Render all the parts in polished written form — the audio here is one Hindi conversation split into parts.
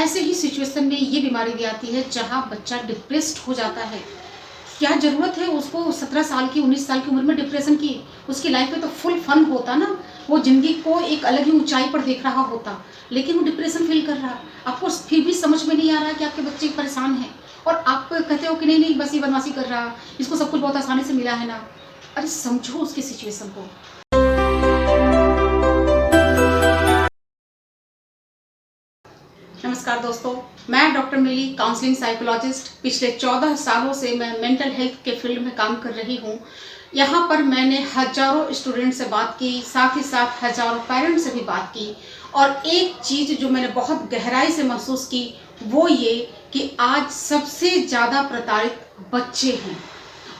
ऐसे ही सिचुएशन में ये बीमारी भी आती है जहाँ बच्चा डिप्रेस्ड हो जाता है। क्या ज़रूरत है उसको 17 साल की 19 साल की उम्र में डिप्रेशन की? उसकी लाइफ में तो फुल फन होता ना, वो ज़िंदगी को एक अलग ही ऊंचाई पर देख रहा होता, लेकिन वो डिप्रेशन फील कर रहा है। आपको फिर भी समझ में नहीं आ रहा है कि आपके बच्चे परेशान हैं और आप कहते हो कि नहीं नहीं बस ये बदमाशी कर रहा, इसको सब कुछ बहुत आसानी से मिला है ना। अरे समझो उसकी सिचुएशन को। नमस्कार दोस्तों, मैं डॉक्टर मिली, काउंसलिंग साइकोलॉजिस्ट। पिछले 14 सालों से मैं मेंटल हेल्थ के फील्ड में काम कर रही हूँ। यहाँ पर मैंने हजारों स्टूडेंट से बात की, साथ ही साथ हजारों पेरेंट्स से भी बात की। और एक चीज़ जो मैंने बहुत गहराई से महसूस की वो ये कि आज सबसे ज़्यादा प्रताड़ित बच्चे हैं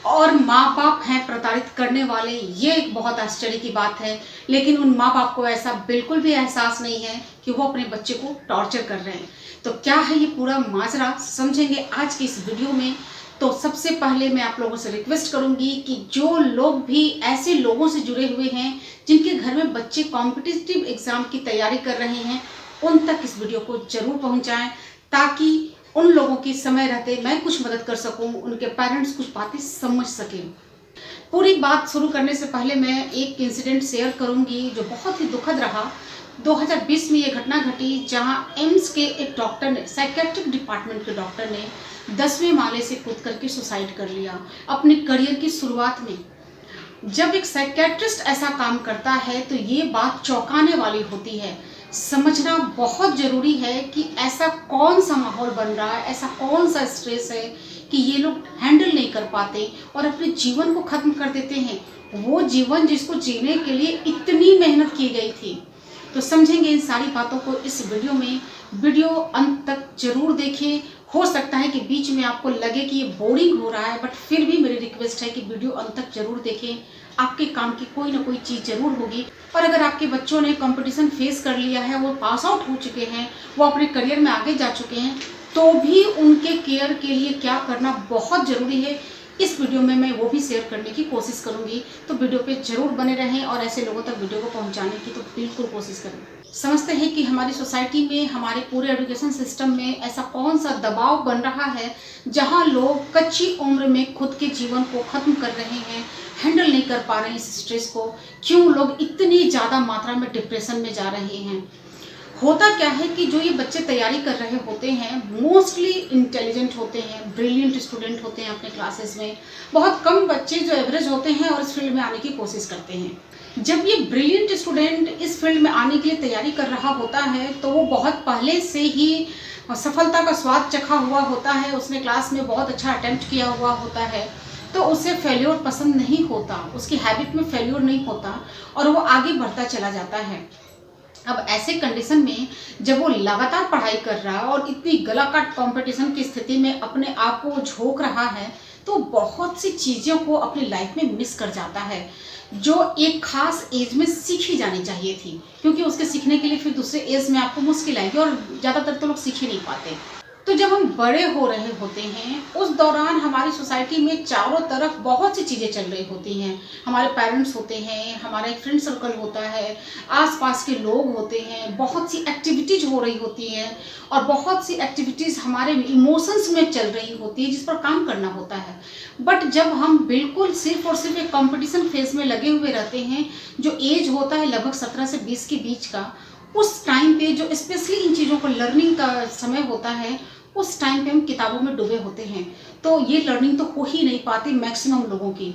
और माँ बाप हैं प्रताड़ित करने वाले। ये एक बहुत आश्चर्य की बात है, लेकिन उन माँ बाप को ऐसा बिल्कुल भी एहसास नहीं है कि वो अपने बच्चे को टॉर्चर कर रहे हैं। तो क्या है ये पूरा माजरा, समझेंगे आज की इस वीडियो में। तो सबसे पहले मैं आप लोगों से रिक्वेस्ट करूंगी कि जो लोग भी ऐसे लोगों से जुड़े हुए हैं जिनके घर में बच्चे कॉम्पिटिटिव एग्जाम की तैयारी कर रहे हैं, उन तक इस वीडियो को जरूर पहुंचाएं, ताकि उन लोगों की समय रहते मैं कुछ मदद कर सकूं, उनके पेरेंट्स कुछ बातें समझ सकें। पूरी बात शुरू करने से पहले मैं एक इंसिडेंट शेयर करूंगी जो बहुत ही दुखद रहा। 2020 में ये घटना घटी जहां एम्स के एक डॉक्टर ने, साइकेट्रिक डिपार्टमेंट के डॉक्टर ने 10वें माले से कूद करके सुसाइड कर लिया अपने करियर की शुरुआत में। जब एक साइकेट्रिस्ट ऐसा काम करता है तो ये बात चौंकाने वाली होती है। समझना बहुत जरूरी है कि ऐसा कौन सा माहौल बन रहा है, ऐसा कौन सा स्ट्रेस है कि ये लोग हैंडल नहीं कर पाते और अपने जीवन को खत्म कर देते हैं, वो जीवन जिसको जीने के लिए इतनी मेहनत की गई थी। तो समझेंगे इन सारी बातों को इस वीडियो में। वीडियो अंत तक जरूर देखें। हो सकता है कि बीच में आपको लगे कि ये बोरिंग हो रहा है, बट फिर भी मेरी रिक्वेस्ट है कि वीडियो अंत तक जरूर देखें। आपके काम की कोई ना कोई चीज़ जरूर होगी। और अगर आपके बच्चों ने कंपटीशन फेस कर लिया है, वो पास आउट हो चुके हैं, वो अपने करियर में आगे जा चुके हैं, तो भी उनके केयर के लिए क्या करना बहुत ज़रूरी है, इस वीडियो में मैं वो भी शेयर करने की कोशिश करूंगी। तो वीडियो पे जरूर बने रहें और ऐसे लोगों तक वीडियो को पहुंचाने की तो बिल्कुल कोशिश करें। समझते हैं कि हमारी सोसाइटी में, हमारे पूरे एजुकेशन सिस्टम में ऐसा कौन सा दबाव बन रहा है जहां लोग कच्ची उम्र में खुद के जीवन को खत्म कर रहे हैं, हैंडल नहीं कर पा रहे हैं इस स्ट्रेस को। क्यों लोग इतनी ज़्यादा मात्रा में डिप्रेशन में जा रहे हैं? होता क्या है कि जो ये बच्चे तैयारी कर रहे होते हैं मोस्टली इंटेलिजेंट होते हैं, ब्रिलियंट स्टूडेंट होते हैं अपने क्लासेस में। बहुत कम बच्चे जो एवरेज होते हैं और इस फील्ड में आने की कोशिश करते हैं। जब ये ब्रिलियंट स्टूडेंट इस फील्ड में आने के लिए तैयारी कर रहा होता है तो वो बहुत पहले से ही सफलता का स्वाद चखा हुआ होता है, उसने क्लास में बहुत अच्छा अटेम्प्ट किया हुआ होता है, तो उसे फेल्योर पसंद नहीं होता, उसकी हैबिट में फेल्योर नहीं होता और वो आगे बढ़ता चला जाता है। अब ऐसे कंडीशन में जब वो लगातार पढ़ाई कर रहा है और इतनी गलाकाट कंपटीशन की स्थिति में अपने आप को झोंक रहा है, तो बहुत सी चीज़ों को अपनी लाइफ में मिस कर जाता है जो एक खास एज में सीखी जानी चाहिए थी, क्योंकि उसके सीखने के लिए फिर दूसरे एज में आपको मुश्किल आएगी और ज़्यादातर तो लोग सीख ही नहीं पाते। तो जब हम बड़े हो रहे होते हैं उस दौरान हमारी सोसाइटी में चारों तरफ बहुत सी चीज़ें चल रही होती हैं। हमारे पेरेंट्स होते हैं, हमारा एक फ्रेंड सर्कल होता है, आसपास के लोग होते हैं, बहुत सी एक्टिविटीज हो रही होती हैं और बहुत सी एक्टिविटीज़ हमारे इमोशंस में चल रही होती है जिस पर काम करना होता है। बट जब हम बिल्कुल सिर्फ और सिर्फ एक कॉम्पिटिशन फेज में लगे हुए रहते हैं, जो एज होता है लगभग 17 से 20 के बीच का, उस टाइम पे जो स्पेशली इन चीज़ों को लर्निंग का समय होता है, उस टाइम पे हम किताबों में डूबे होते हैं, तो ये लर्निंग तो हो ही नहीं पाती मैक्सिमम लोगों की।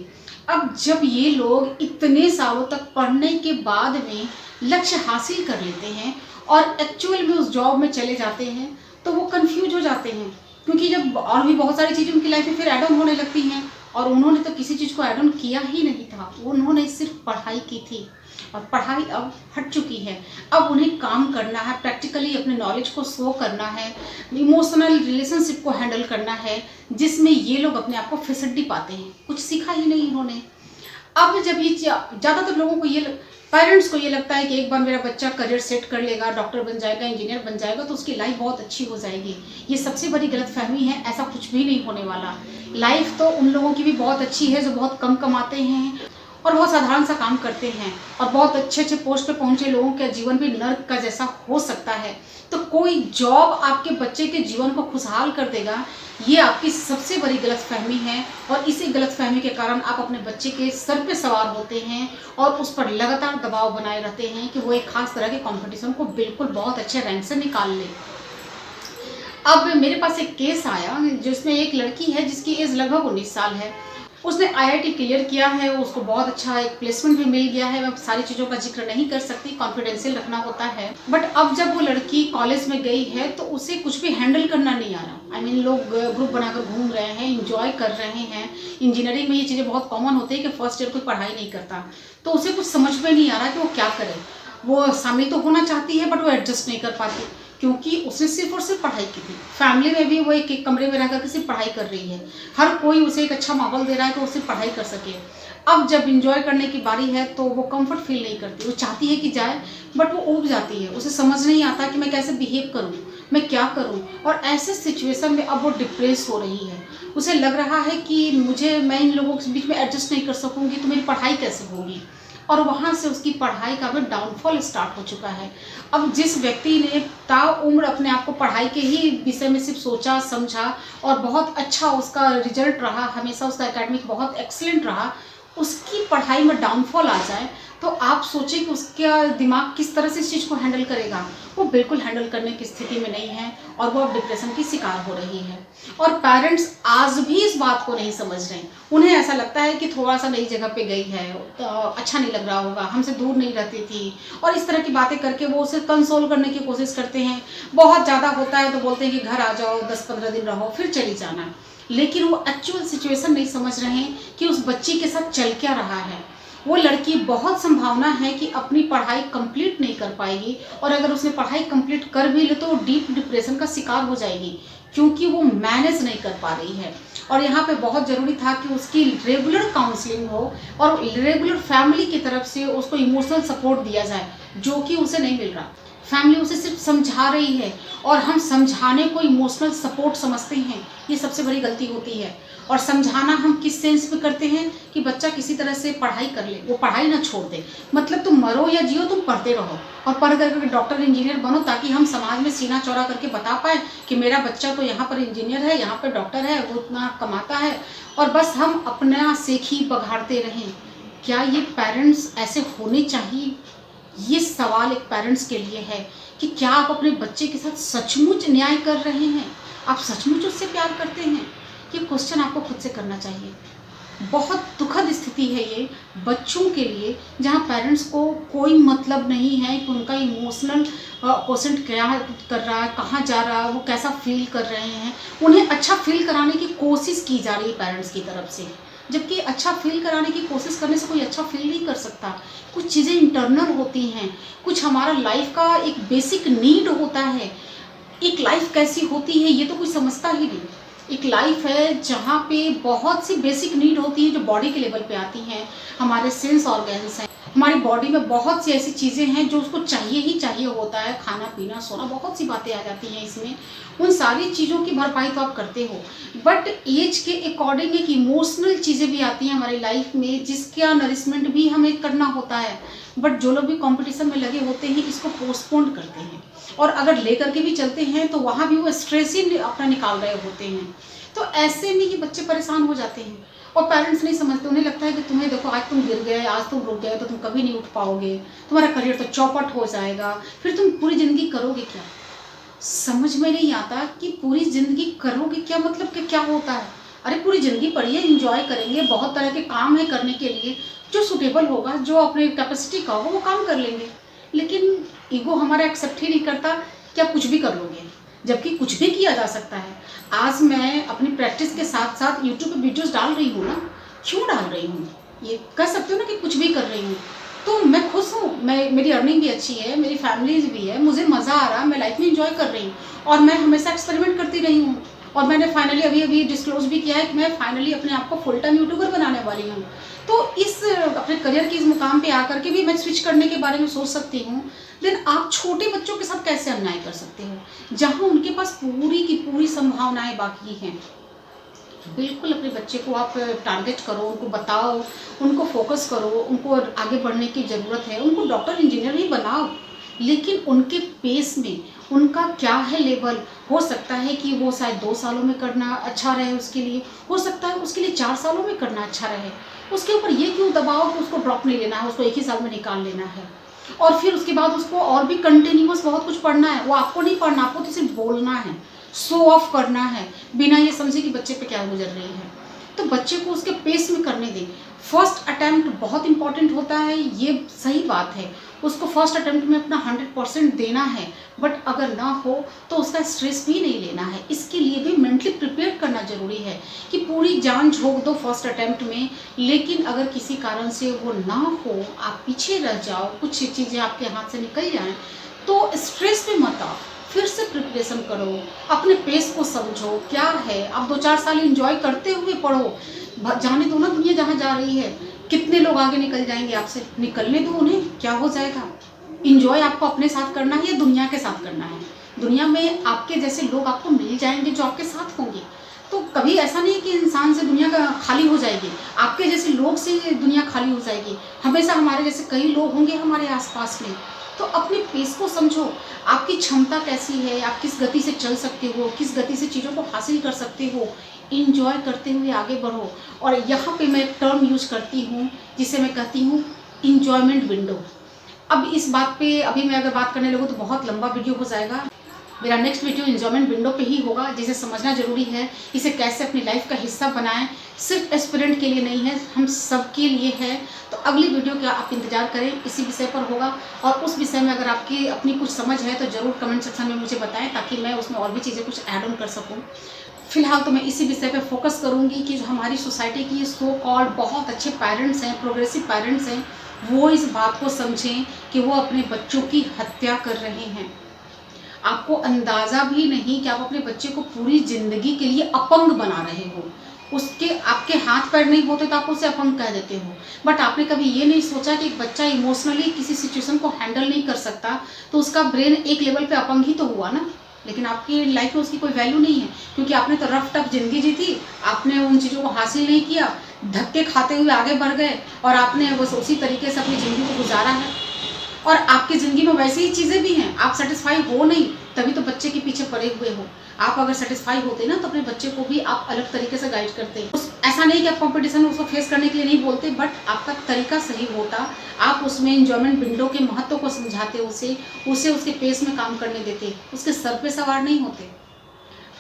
अब जब ये लोग इतने सालों तक पढ़ने के बाद में लक्ष्य हासिल कर लेते हैं और एक्चुअल में उस जॉब में चले जाते हैं, तो वो कंफ्यूज हो जाते हैं, क्योंकि जब और भी बहुत सारी चीज़ें उनकी लाइफ में फिर ऐड ऑन होने लगती हैं और उन्होंने तो किसी चीज़ को ऐड ऑन किया ही नहीं था, उन्होंने सिर्फ पढ़ाई की थी और पढ़ाई अब हट चुकी है। अब उन्हें काम करना है, प्रैक्टिकली अपने नॉलेज को शो करना है, इमोशनल रिलेशनशिप को हैंडल करना है, जिसमें ये लोग अपने आप को फैसिलिटी पाते हैं। कुछ सीखा ही नहीं इन्होंने। अब जब ये ज़्यादातर लोगों को, ये पेरेंट्स को ये लगता है कि एक बार मेरा बच्चा करियर सेट कर लेगा, डॉक्टर बन जाएगा, इंजीनियर बन जाएगा, तो उसकी लाइफ बहुत अच्छी हो जाएगी। ये सबसे बड़ी गलतफहमी है, ऐसा कुछ भी नहीं होने वाला। लाइफ तो उन लोगों की भी बहुत अच्छी है जो बहुत कम कमाते हैं और बहुत साधारण सा काम करते हैं और बहुत अच्छे अच्छे पोस्ट पे पहुंचे लोगों का जीवन भी नर्क का जैसा हो सकता है, तो कोई जॉब आपके बच्चे के जीवन को खुशहाल कर देगा, ये आपकी सबसे बड़ी गलतफहमी है। और इसी गलतफहमी के कारण आप अपने बच्चे के सर पे सवार होते हैं और उस पर लगातार दबाव बनाए रहते हैं कि वो एक खास तरह के कंपटीशन को बिल्कुल बहुत अच्छे रैंक से निकाल ले। अब मेरे पास एक केस आया जिसमें एक लड़की है जिसकी एज लगभग 19 साल है। उसने आईआईटी क्लियर किया है, उसको बहुत अच्छा एक प्लेसमेंट भी मिल गया है। मैं सारी चीज़ों का जिक्र नहीं कर सकती, कॉन्फिडेंशियल रखना होता है। बट अब जब वो लड़की कॉलेज में गई है तो उसे कुछ भी हैंडल करना नहीं आ रहा। आई मीन लोग ग्रुप बनाकर घूम रहे हैं, इंजॉय कर रहे हैं। इंजीनियरिंग में ये चीज़ें बहुत कॉमन होती है कि फर्स्ट ईयर कोई पढ़ाई नहीं करता, तो उसे कुछ समझ में नहीं आ रहा कि वो क्या करे। वो शामिल तो होना चाहती है बट वो एडजस्ट नहीं कर पाती, क्योंकि उसने सिर्फ और सिर्फ पढ़ाई की थी। फैमिली में भी वो एक कमरे में रहकर के सिर्फ पढ़ाई कर रही है। हर कोई उसे एक अच्छा माहौल दे रहा है कि वो सिर्फ पढ़ाई कर सके। अब जब इंजॉय करने की बारी है तो वो कंफर्ट फील नहीं करती। वो चाहती है कि जाए बट वो ऊब जाती है। उसे समझ नहीं आता कि मैं कैसे बिहेव करूँ, मैं क्या करूँ। और ऐसे सिचुएशन में अब वो डिप्रेस हो रही है। उसे लग रहा है कि मैं इन लोगों के बीच में एडजस्ट नहीं कर सकूँगी तो मेरी पढ़ाई कैसे होगी। और वहाँ से उसकी पढ़ाई का भी डाउनफॉल स्टार्ट हो चुका है। अब जिस व्यक्ति ने ताउम्र अपने आप को पढ़ाई के ही विषय में सिर्फ सोचा समझा और बहुत अच्छा उसका रिजल्ट रहा, हमेशा उसका एकेडमिक बहुत एक्सीलेंट रहा, उसकी पढ़ाई में डाउनफॉल आ जाए तो आप सोचें कि उसका दिमाग किस तरह से इस चीज़ को हैंडल करेगा। वो बिल्कुल हैंडल करने की स्थिति में नहीं है और वो अब डिप्रेशन की शिकार हो रही है। और पेरेंट्स आज भी इस बात को नहीं समझ रहे हैं। उन्हें ऐसा लगता है कि थोड़ा सा नई जगह पे गई है तो अच्छा नहीं लग रहा होगा, हमसे दूर नहीं रहती थी, और इस तरह की बातें करके वो उसे कंसोल करने की कोशिश करते हैं। बहुत ज़्यादा होता है तो बोलते हैं कि घर आ जाओ, 10-15 दिन रहो फिर चली जाना। लेकिन वो एक्चुअल सिचुएशन नहीं समझ रहे हैं कि उस बच्ची के साथ चल क्या रहा है। वो लड़की बहुत संभावना है कि अपनी पढ़ाई कंप्लीट नहीं कर पाएगी, और अगर उसने पढ़ाई कंप्लीट कर भी ली तो वो डीप डिप्रेशन का शिकार हो जाएगी, क्योंकि वो मैनेज नहीं कर पा रही है। और यहाँ पे बहुत ज़रूरी था कि उसकी रेगुलर काउंसलिंग हो और रेगुलर फैमिली की तरफ से उसको इमोशनल सपोर्ट दिया जाए, जो कि उसे नहीं मिल रहा। फैमिली उसे सिर्फ समझा रही है और हम समझाने को इमोशनल सपोर्ट समझते हैं, ये सबसे बड़ी गलती होती है। और समझाना हम किस सेंस में करते हैं कि बच्चा किसी तरह से पढ़ाई कर ले, वो पढ़ाई ना छोड़ दे। मतलब तुम मरो या जियो तुम पढ़ते रहो और पढ़ करके डॉक्टर इंजीनियर बनो, ताकि हम समाज में सीना चौड़ा करके बता पाए कि मेरा बच्चा तो यहाँ पर इंजीनियर है, यहाँ पर डॉक्टर है, वो इतना कमाता है, और बस हम अपना सेखी बघाड़ते रहें। क्या ये पेरेंट्स ऐसे होने चाहिए? ये सवाल एक पेरेंट्स के लिए है कि क्या आप अपने बच्चे के साथ सचमुच न्याय कर रहे हैं, आप सचमुच उससे प्यार करते हैं? ये क्वेश्चन आपको खुद से करना चाहिए। बहुत दुखद स्थिति है ये बच्चों के लिए, जहाँ पेरेंट्स को कोई मतलब नहीं है कि उनका इमोशनल क्वेश्चन क्या कर रहा है, कहाँ जा रहा है, वो कैसा फील कर रहे हैं। उन्हें अच्छा फील कराने की कोशिश की जा रही है पेरेंट्स की तरफ से, जबकि अच्छा फील कराने की कोशिश करने से कोई अच्छा फील नहीं कर सकता। कुछ चीज़ें इंटरनल होती हैं, कुछ हमारा लाइफ का एक बेसिक नीड होता है। एक लाइफ कैसी होती है ये तो कोई समझता ही नहीं। एक लाइफ है जहाँ पे बहुत सी बेसिक नीड होती है जो बॉडी के लेवल पे आती हैं। हमारे सेंस ऑर्गन्स हैं, हमारी बॉडी में बहुत सी ऐसी चीज़ें हैं जो उसको चाहिए ही चाहिए होता है। खाना पीना सोना, बहुत सी बातें आ जाती हैं इसमें। उन सारी चीज़ों की भरपाई तो आप करते हो, बट एज के अकॉर्डिंग एक इमोशनल चीज़ें भी आती हैं हमारी लाइफ में, जिसका नरिशमेंट भी हमें करना होता है। बट जो लोग भी कंपटीशन में लगे होते हैं इसको पोस्टपोन करते हैं, और अगर लेकर के भी चलते हैं तो वहाँ भी वो स्ट्रेस ही अपना निकाल रहे होते हैं। तो ऐसे में ये बच्चे परेशान हो जाते हैं और पेरेंट्स नहीं समझते। उन्हें लगता है कि तुम्हें देखो, आज तुम गिर गए, आज तुम रुक गए तो तुम कभी नहीं उठ पाओगे, तुम्हारा करियर तो चौपट हो जाएगा, फिर तुम पूरी ज़िंदगी करोगे क्या? समझ में नहीं आता कि पूरी ज़िंदगी करोगे क्या, मतलब कि क्या होता है। अरे पूरी ज़िंदगी पढ़िए, इंजॉय करेंगे, बहुत तरह के काम है करने के लिए, जो सूटेबल होगा, जो अपने कैपेसिटी का होगा वो काम कर लेंगे। लेकिन ईगो हमारा एक्सेप्ट ही नहीं करता कि आप कुछ भी कर लोगे, जबकि कुछ भी किया जा सकता है। आज मैं अपनी प्रैक्टिस के साथ साथ यूट्यूब पे वीडियोस डाल रही हूँ ना, क्यों डाल रही हूँ? ये कह सकते हो ना कि कुछ भी कर रही हूँ, तो मैं खुश हूँ, मेरी अर्निंग भी अच्छी है, मेरी फैमिली भी है, मुझे मज़ा आ रहा है, मैं लाइफ में इंजॉय कर रही हूँ, और मैं हमेशा एक्सपेरिमेंट करती रही हूँ। और मैंने फाइनली अभी डिस्क्लोज भी किया है कि मैं फाइनली अपने आप को फुल टाइम यूट्यूबर बनाने वाली हूँ। तो इस अपने करियर के इस मुकाम पे आकर के भी मैं स्विच करने के बारे में सोच सकती हूँ। देन आप छोटे बच्चों के साथ कैसे अन्याय कर सकते हो, जहाँ उनके पास पूरी की पूरी संभावनाएं बाकी हैं। बिल्कुल अपने बच्चे को आप टारगेट करो, उनको बताओ, उनको फ़ोकस करो, उनको आगे बढ़ने की ज़रूरत है, उनको डॉक्टर इंजीनियर ही बनाओ, लेकिन उनके पेस में, उनका क्या है लेवल, हो सकता है कि वो शायद 2 सालों में करना अच्छा रहे उसके लिए, हो सकता है उसके लिए 4 सालों में करना अच्छा रहे। उसके ऊपर ये क्यों दबाओ कि उसको ड्रॉप नहीं लेना है, उसको 1 ही साल में निकाल लेना है और फिर उसके बाद उसको और भी कंटिन्यूअस बहुत कुछ पढ़ना है। वो आपको नहीं पढ़ना, आपको तो सिर्फ बोलना है, शो ऑफ करना है, बिना ये समझे कि बच्चे पे क्या गुजर रही है। तो बच्चे को उसके पेस में करने दें। फर्स्ट अटेम्प्ट बहुत इंपॉर्टेंट होता है, ये सही बात है, उसको फर्स्ट अटेम्प्ट में अपना 100% देना है, बट अगर ना हो तो उसका स्ट्रेस भी नहीं लेना है। इसके लिए भी मेंटली प्रिपेयर करना ज़रूरी है कि पूरी जान झोंक दो फर्स्ट अटेम्प्ट में, लेकिन अगर किसी कारण से वो ना हो, आप पीछे रह जाओ, कुछ चीज़ें आपके हाथ से निकल जाएँ, तो स्ट्रेस में मत आओ, फिर से प्रिपरेशन करो, अपने पेस को समझो क्या है। आप 2-4 साल एंजॉय करते हुए पढ़ो, जाने दो ना दुनिया जहाँ जा रही है। कितने लोग आगे निकल जाएंगे आपसे, निकलने दो उन्हें, क्या हो जाएगा। इंजॉय आपको अपने साथ करना है या दुनिया के साथ करना है। दुनिया में आपके जैसे लोग आपको मिल जाएंगे जो आपके साथ होंगे। तो कभी ऐसा नहीं है कि इंसान से दुनिया का खाली हो जाएगी, आपके जैसे लोग से दुनिया खाली हो जाएगी। हमेशा हमारे जैसे कई लोग होंगे हमारे आसपास में। तो अपने पेस को समझो, आपकी क्षमता कैसी है, आप किस गति से चल सकते हो, किस गति से चीज़ों को हासिल कर सकते हो। इंजॉय करते हुए आगे बढ़ो। और यहाँ पे मैं एक टर्म यूज करती हूँ जिसे मैं कहती हूँ इंजॉयमेंट विंडो। अब इस बात पे अभी मैं अगर बात करने लगूँ तो बहुत लंबा वीडियो हो जाएगा। मेरा नेक्स्ट वीडियो इंजॉयमेंट विंडो पे ही होगा, जिसे समझना जरूरी है, इसे कैसे अपनी लाइफ का हिस्सा बनाएं। सिर्फ एस्पिरेंट के लिए नहीं है, हम सब के लिए है। तो अगली वीडियो का आप इंतजार करें, इसी विषय पर होगा। और उस विषय में अगर आपकी अपनी कुछ समझ है तो ज़रूर कमेंट सेक्शन में मुझे बताएं, ताकि मैं उसमें और भी चीज़ें कुछ ऐड ऑन कर सकूँ। फिलहाल तो मैं इसी विषय पे फोकस करूंगी कि जो हमारी सोसाइटी की सो कॉल्ड बहुत अच्छे पेरेंट्स हैं, प्रोग्रेसिव पेरेंट्स हैं, वो इस बात को समझें कि वो अपने बच्चों की हत्या कर रहे हैं। आपको अंदाज़ा भी नहीं कि आप अपने बच्चे को पूरी ज़िंदगी के लिए अपंग बना रहे हो। उसके आपके हाथ पैर नहीं होते तो आप उसे अपंग कह देते हो। बट आपने कभी ये नहीं सोचा कि एक बच्चा इमोशनली किसी सिचुएशन को हैंडल नहीं कर सकता, तो उसका ब्रेन एक लेवल पे अपंग ही तो हुआ ना। लेकिन आपकी लाइफ में उसकी कोई वैल्यू नहीं है, क्योंकि आपने तो रफ टफ ज़िंदगी जी थी, आपने उन चीज़ों को हासिल नहीं किया, धक्के खाते हुए आगे बढ़ गए और आपने बस उसी तरीके से अपनी ज़िंदगी को गुजारा है। और आपकी ज़िंदगी में वैसी ही चीज़ें भी हैं, आप सेटिस्फाई हो नहीं, तभी तो बच्चे के पीछे पड़े हुए हो। आप अगर सेटिस्फाई होते ना तो अपने बच्चे को भी आप अलग तरीके से गाइड करते। उस ऐसा नहीं कि आप कंपटीशन में उसको फेस करने के लिए नहीं बोलते, बट आपका तरीका सही होता, आप उसमें इंजॉयमेंट विंडो के महत्व को समझाते, उसे उसके पेस में काम करने देते, उसके सर पे सवार नहीं होते।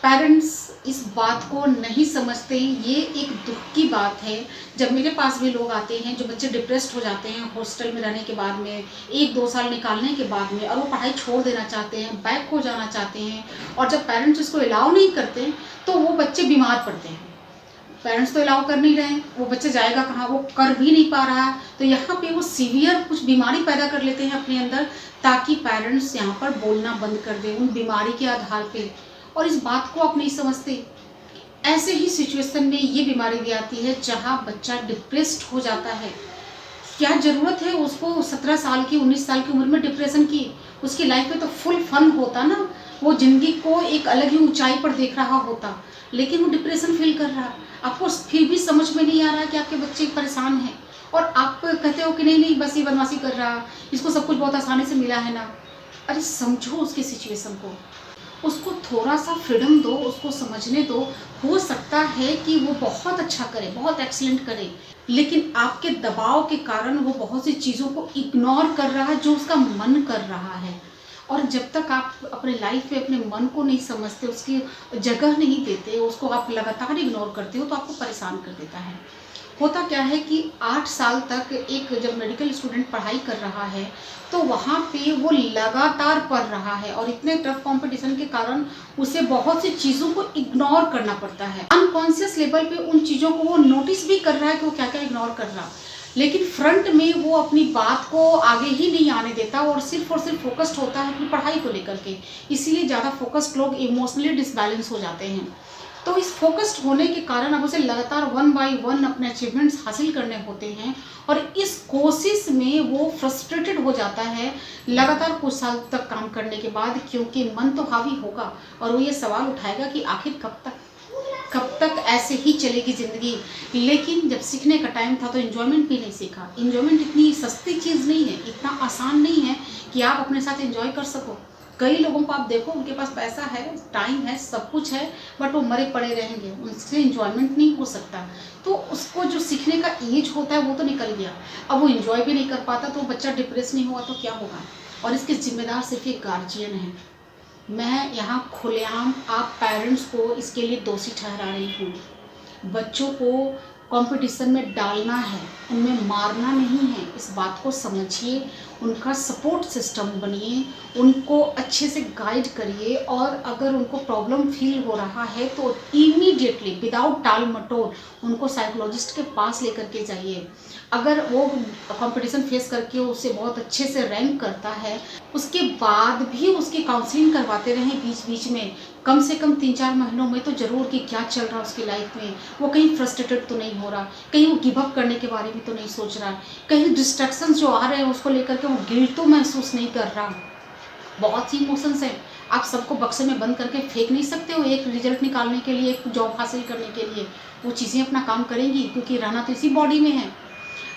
पेरेंट्स इस बात को नहीं समझते, ये एक दुख की बात है। जब मेरे पास भी लोग आते हैं जो बच्चे डिप्रेस्ड हो जाते हैं हॉस्टल में रहने के बाद में, 1-2 साल निकालने के बाद में, और वो पढ़ाई छोड़ देना चाहते हैं, बैक हो जाना चाहते हैं, और जब पेरेंट्स इसको अलाउ नहीं करते तो वो बच्चे बीमार पड़ते हैं। पेरेंट्स तो अलाउ कर नहीं रहे हैं, वो बच्चे जाएगा कहाँ, वो कर भी नहीं पा रहा है, तो यहाँ पे वो सीवियर कुछ बीमारी पैदा कर लेते हैं अपने अंदर, ताकि पेरेंट्स यहाँ पर बोलना बंद कर दें उन बीमारी के आधार पे। और इस बात को आप नहीं समझते। ऐसे ही सिचुएशन में ये बीमारी भी आती है जहाँ बच्चा डिप्रेस्ड हो जाता है। क्या ज़रूरत है उसको 17 साल की 19 साल की उम्र में डिप्रेशन की। उसकी लाइफ में तो फुल फन होता ना, वो ज़िंदगी को एक अलग ही ऊंचाई पर देख रहा होता, लेकिन वो डिप्रेशन फील कर रहा। आपको फिर भी समझ में नहीं आ रहा कि आपके बच्चे परेशान हैं, और आप कहते हो कि नहीं नहीं बस ये बदमाशी कर रहा, इसको सब कुछ बहुत आसानी से मिला है ना। अरे समझो उसकी सिचुएशन को, उसको थोड़ा सा फ्रीडम दो, उसको समझने दो। हो सकता है कि वो बहुत अच्छा करे, बहुत एक्सीलेंट करे, लेकिन आपके दबाव के कारण वो बहुत सी चीज़ों को इग्नोर कर रहा है जो उसका मन कर रहा है। और जब तक आप अपने लाइफ में अपने मन को नहीं समझते, उसकी जगह नहीं देते, उसको आप लगातार इग्नोर करते हो, तो आपको परेशान कर देता है। होता क्या है कि 8 साल तक एक जब मेडिकल स्टूडेंट पढ़ाई कर रहा है तो वहाँ पे वो लगातार पढ़ रहा है, और इतने टफ कंपटीशन के कारण उसे बहुत सी चीज़ों को इग्नोर करना पड़ता है। अनकॉन्शियस लेवल पे उन चीज़ों को वो नोटिस भी कर रहा है कि वो क्या क्या इग्नोर कर रहा, लेकिन फ्रंट में वो अपनी बात को आगे ही नहीं आने देता, और सिर्फ फोकस्ड होता है अपनी पढ़ाई को लेकर के। इसीलिए ज़्यादा फोकस्ड लोग इमोशनली डिसबैलेंस हो जाते हैं। तो इस फोकस्ड होने के कारण अब उसे लगातार 1 बाय 1 अपने अचीवमेंट्स हासिल करने होते हैं, और इस कोशिश में वो फ्रस्ट्रेटेड हो जाता है लगातार कुछ साल तक काम करने के बाद, क्योंकि मन तो हावी होगा और वो ये सवाल उठाएगा कि आखिर कब तक। कब तक ऐसे ही चलेगी ज़िंदगी। लेकिन जब सीखने का टाइम था तो एन्जॉयमेंट भी नहीं सीखा। एन्जॉयमेंट इतनी सस्ती चीज़ नहीं है, इतना आसान नहीं है कि आप अपने साथ एन्जॉय कर सको। कई लोगों को आप देखो, उनके पास पैसा है, टाइम है, सब कुछ है, बट वो मरे पड़े रहेंगे, उनसे एन्जॉयमेंट नहीं हो सकता। तो उसको जो सीखने का एज होता है वो तो निकल गया, अब वो एन्जॉय भी नहीं कर पाता, तो बच्चा डिप्रेस नहीं हुआ तो क्या होगा। और इसके ज़िम्मेदार सिर्फ एक गार्जियन है। मैं यहाँ खुलेआम आप पेरेंट्स को इसके लिए दोषी ठहरा रही हूँ। बच्चों को कंपटीशन में डालना है, उनमें मारना नहीं है। इस बात को समझिए, उनका सपोर्ट सिस्टम बनिए, उनको अच्छे से गाइड करिए, और अगर उनको प्रॉब्लम फील हो रहा है तो इमीडिएटली विदाउट टाल मटोल उनको साइकोलॉजिस्ट के पास लेकर के जाइए। अगर वो कंपटीशन फेस करके उसे बहुत अच्छे से रैंक करता है, उसके बाद भी उसकी काउंसलिंग करवाते रहें बीच बीच में, कम से कम 3-4 महीनों में तो ज़रूर कि क्या चल रहा है उसकी लाइफ में, वो कहीं फ्रस्ट्रेटेड तो नहीं हो रहा, कहीं वो गिव अप करने के बारे में तो नहीं सोच रहा, कहीं डिस्ट्रैक्शंस जो आ रहे हैं उसको लेकर के वो गिल्ट तो महसूस नहीं कर रहा। बहुत सी इमोशंस हैं, आप सबको बक्से में बंद करके फेंक नहीं सकते हो। एक रिजल्ट निकालने के लिए, एक जॉब हासिल करने के लिए वो चीज़ें अपना काम करेंगी, क्योंकि रहना तो इसी बॉडी में है।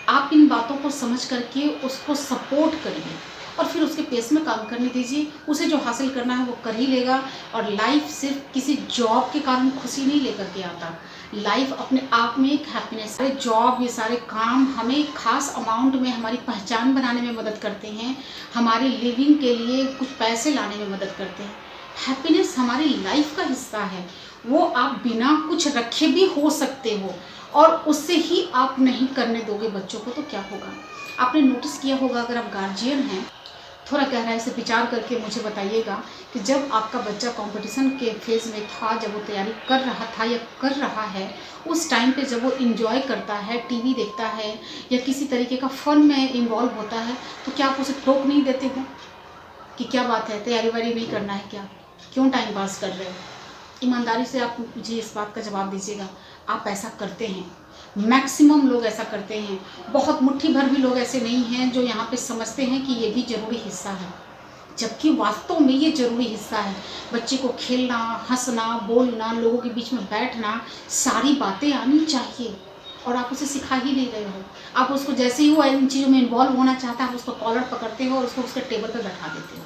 आप इन बातों को समझ करके उसको सपोर्ट करिए और फिर उसके पेस में काम करने दीजिए। उसे जो हासिल करना है वो कर ही लेगा। और लाइफ सिर्फ किसी जॉब के कारण खुशी नहीं लेकर के आता, लाइफ अपने आप में एक हैप्पीनेस है। जॉब, ये सारे काम हमें खास अमाउंट में हमारी पहचान बनाने में मदद करते हैं, हमारी लिविंग के लिए कुछ पैसे लाने में मदद करते हैं। हैप्पीनेस हमारी लाइफ का हिस्सा है, वो आप बिना कुछ रखे भी हो सकते हो, और उससे ही आप नहीं करने दोगे बच्चों को तो क्या होगा। आपने नोटिस किया होगा, अगर आप गार्जियन हैं, थोड़ा गहराई से विचार करके मुझे बताइएगा कि जब आपका बच्चा कंपटीशन के फेज़ में था, जब वो तैयारी कर रहा था या कर रहा है, उस टाइम पे जब वो एंजॉय करता है, टीवी देखता है या किसी तरीके का फ़न में इन्वॉल्व होता है, तो क्या आप उसे टोक नहीं देते हो कि क्या बात है, तैयारी वारी नहीं करना है क्या, क्यों टाइम पास कर रहे हो। ईमानदारी से आप मुझे इस बात का जवाब दीजिएगा। आप ऐसा करते हैं, मैक्सिमम लोग ऐसा करते हैं। बहुत मुट्ठी भर भी लोग ऐसे नहीं हैं जो यहाँ पे समझते हैं कि ये भी ज़रूरी हिस्सा है, जबकि वास्तव में ये ज़रूरी हिस्सा है। बच्चे को खेलना, हंसना, बोलना, लोगों के बीच में बैठना, सारी बातें आनी चाहिए, और आप उसे सिखा ही नहीं रहे हो। आप उसको जैसे ही वो इन चीज़ों में इन्वॉल्व होना चाहता है, आप उसको कॉलर पकड़ते हो और उसको उसके टेबल पर बैठा देते हो।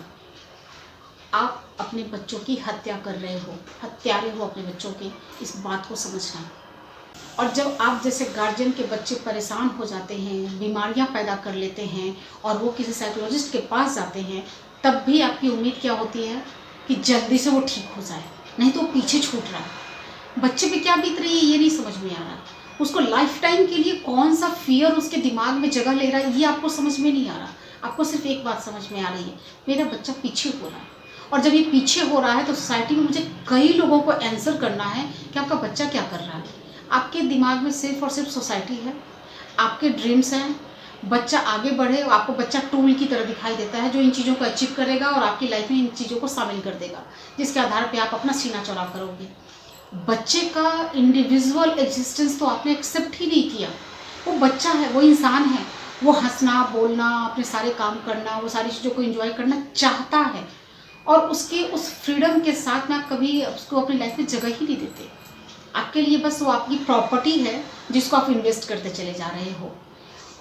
आप अपने बच्चों की हत्या कर रहे हो, हत्यारे हो अपने बच्चों के, इस बात को समझना। और जब आप जैसे गार्जियन के बच्चे परेशान हो जाते हैं, बीमारियां पैदा कर लेते हैं और वो किसी साइकोलॉजिस्ट के पास जाते हैं, तब भी आपकी उम्मीद क्या होती है कि जल्दी से वो ठीक हो जाए, नहीं तो वो पीछे छूट रहा है। बच्चे पे क्या बीत रही है ये नहीं समझ में आ रहा, उसको लाइफ टाइम के लिए कौन सा फियर उसके दिमाग में जगह ले रहा है ये आपको समझ में नहीं आ रहा। आपको सिर्फ एक बात समझ में आ रही है, मेरा बच्चा पीछे हो रहा है। और जब ये पीछे हो रहा है तो सोसाइटी में मुझे कई लोगों को आंसर करना है कि आपका बच्चा क्या कर रहा है। आपके दिमाग में सिर्फ और सिर्फ सोसाइटी है, आपके ड्रीम्स हैं, बच्चा आगे बढ़े, आपको बच्चा टूल की तरह दिखाई देता है जो इन चीज़ों को अचीव करेगा और आपकी लाइफ में इन चीज़ों को शामिल कर देगा, जिसके आधार पे आप अपना सीना चौड़ा करोगे। बच्चे का इंडिविजुअल एग्जिस्टेंस तो आपने एक्सेप्ट ही नहीं किया। वो बच्चा है, वो इंसान है, वो हंसना, बोलना, अपने सारे काम करना, वो सारी चीज़ों को एंजॉय करना चाहता है, और उसके उस फ्रीडम के साथ में आप कभी उसको अपनी लाइफ में जगह ही नहीं देते। आपके लिए बस वो आपकी प्रॉपर्टी है जिसको आप इन्वेस्ट करते चले जा रहे हो।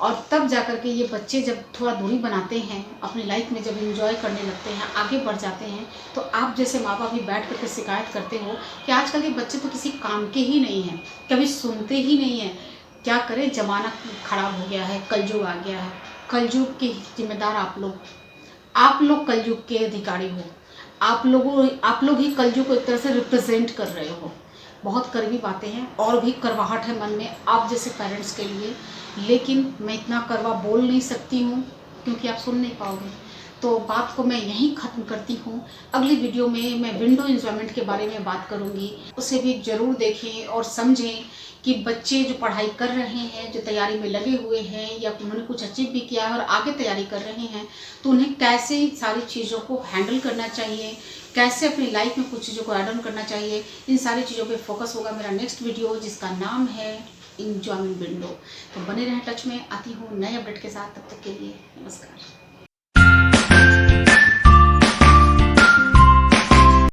और तब जा कर के ये बच्चे जब थोड़ा दूरी बनाते हैं अपनी लाइफ में, जब एंजॉय करने लगते हैं, आगे बढ़ जाते हैं, तो आप जैसे माँ बाप भी बैठ करके शिकायत करते हो कि आजकल के बच्चे तो किसी काम के ही नहीं हैं, कभी सुनते ही नहीं हैं। क्या करें, ज़माना खराब हो गया है, कलयुग आ गया है। कलयुग के जिम्मेदार आप लोग कलयुग के अधिकारी हो। आप लोग ही कलयुग को एक तरह से रिप्रेजेंट कर रहे हो। बहुत कड़वी बातें हैं और भी करवाहट है मन में आप जैसे पेरेंट्स के लिए, लेकिन मैं इतना कड़वा बोल नहीं सकती हूँ क्योंकि आप सुन नहीं पाओगे। तो बात को मैं यहीं ख़त्म करती हूँ। अगली वीडियो में मैं विंडो एंजॉयमेंट के बारे में बात करूँगी, उसे भी ज़रूर देखें और समझें कि बच्चे जो पढ़ाई कर रहे हैं, जो तैयारी में लगे हुए हैं या उन्होंने कुछ अचीव भी किया है और आगे तैयारी कर रहे हैं, तो उन्हें कैसे सारी चीज़ों को हैंडल करना चाहिए, कैसे अपनी लाइफ में कुछ चीज़ों को ऐड ऑन करना चाहिए, इन सारी चीज़ों पे फोकस होगा मेरा नेक्स्ट वीडियो, जिसका नाम है एंजॉयमेंट विंडो। तो बने रहें टच में, आती हूँ नए अपडेट के साथ, तब तक के लिए नमस्कार।